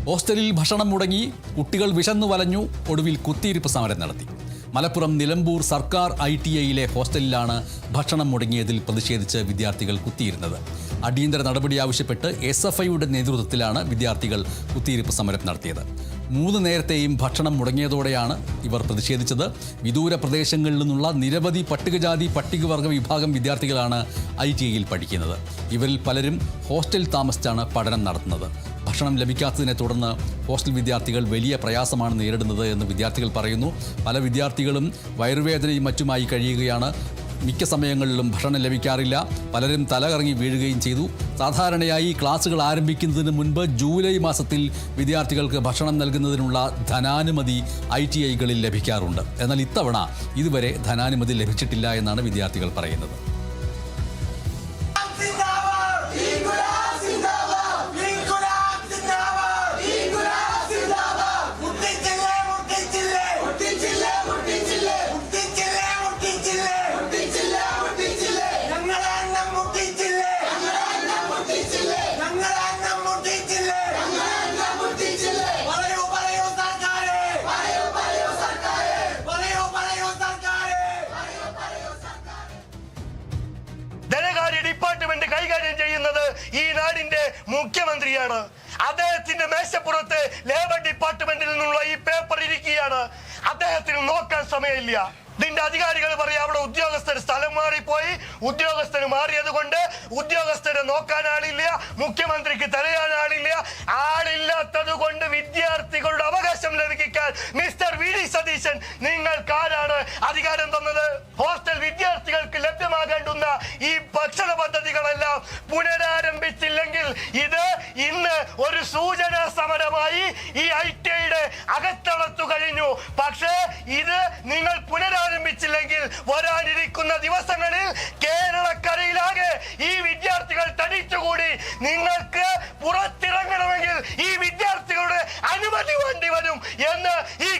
ഹോസ്റ്റലിൽ ഭക്ഷണം മുടങ്ങി, കുട്ടികൾ വിശന്നു വലഞ്ഞു, ഒടുവിൽ കുത്തിയിരിപ്പ് സമരം നടത്തി. മലപ്പുറം നിലമ്പൂർ സർക്കാർ ITIയിലെ ഹോസ്റ്റലിലാണ് ഭക്ഷണം മുടങ്ങിയതിൽ പ്രതിഷേധിച്ച് വിദ്യാർത്ഥികൾ കുത്തിയിരുന്നത്. അടിയന്തര നടപടി ആവശ്യപ്പെട്ട് SFIയുടെ നേതൃത്വത്തിലാണ് വിദ്യാർത്ഥികൾ കുത്തിയിരിപ്പ് സമരം നടത്തിയത്. 3 നേരത്തെയും ഭക്ഷണം മുടങ്ങിയതോടെയാണ് ഇവർ പ്രതിഷേധിച്ചത്. വിദൂര പ്രദേശങ്ങളിൽ നിന്നുള്ള നിരവധി പട്ടികജാതി പട്ടികവർഗ വിഭാഗം വിദ്യാർത്ഥികളാണ് ITIയിൽ പഠിക്കുന്നത്. ഇവരിൽ പലരും ഹോസ്റ്റൽ താമസിച്ചാണ് പഠനം നടത്തുന്നത്. ഭക്ഷണം ലഭിക്കാത്തതിനെ തുടർന്ന് ഹോസ്റ്റൽ വിദ്യാർത്ഥികൾ വലിയ പ്രയാസമാണ് നേരിടുന്നത് എന്ന് വിദ്യാർത്ഥികൾ പറയുന്നു. പല വിദ്യാർത്ഥികളും വയറുവേദനയും മറ്റുമായി കഴിയുകയാണ്. മിക്ക സമയങ്ങളിലും ഭക്ഷണം ലഭിക്കാറില്ല. പലരും തലകറങ്ങി വീഴുകയും ചെയ്തു. സാധാരണയായി ക്ലാസുകൾ ആരംഭിക്കുന്നതിന് മുൻപ് ജൂലൈ മാസത്തിൽ വിദ്യാർത്ഥികൾക്ക് ഭക്ഷണം നൽകുന്നതിനുള്ള ധനാനുമതി ITIകളിൽ ലഭിക്കാറുണ്ട്. എന്നാൽ ഇത്തവണ ഇതുവരെ ധനാനുമതി ലഭിച്ചിട്ടില്ല എന്നാണ് വിദ്യാർത്ഥികൾ പറയുന്നത്. ഡിപ്പാർട്ട്മെന്റ് കൈകാര്യം ചെയ്യുന്നത് ഈ നാടിന്റെ മുഖ്യമന്ത്രിയാണ്. അദ്ദേഹത്തിന്റെ മേശപ്പുറത്ത് ലേബർ ഡിപ്പാർട്ട്മെന്റിൽ നിന്നുള്ള ഈ പേപ്പർ ഇരിക്കുകയാണ്. അദ്ദേഹത്തിന് നോക്കാൻ സമയമില്ല. ഇതിന്റെ അധികാരികൾ പറയാം അവിടെ ഉദ്യോഗസ്ഥർ സ്ഥലം മാറിപ്പോയി, ഉദ്യോഗസ്ഥന് മാറിയത് കൊണ്ട് ഉദ്യോഗസ്ഥരെ നോക്കാൻ ആളില്ല, മുഖ്യമന്ത്രിക്ക് തടയാൻ ആളില്ല. ആളില്ലാത്തത് കൊണ്ട് വിദ്യാർത്ഥികളുടെ അവകാശം ലഭിക്കാൻ മിസ്റ്റർ VD സതീശൻ നിങ്ങൾക്കാരാണ് അധികാരം തന്നത്? ഹോസ്റ്റൽ വിദ്യാർത്ഥികൾക്ക് ലഭ്യമാകേണ്ടുന്ന ഈ ഭക്ഷണ പദ്ധതികളെല്ലാം പുനരാരംഭിച്ചില്ലെങ്കിൽ ഇത് ഇന്ന് ഒരു സൂചനാ സമരമായി ഈ ITIയുടെ അകത്തളത്തു കഴിഞ്ഞു. പക്ഷേ ഇത് നിങ്ങൾ പുനരാരംഭിച്ചില്ലെങ്കിൽ വരാനിരിക്കുന്ന ദിവസങ്ങളിൽ കേരളക്കരയിലാകെ ഈ വിദ്യാർത്ഥികൾ തടിച്ചുകൂടി നിങ്ങൾക്ക് പുറത്തിറങ്ങണമെങ്കിൽ ഈ വിദ്യാർത്ഥികളുടെ അനുമതി വേണ്ടി വരും എന്ന് ഈ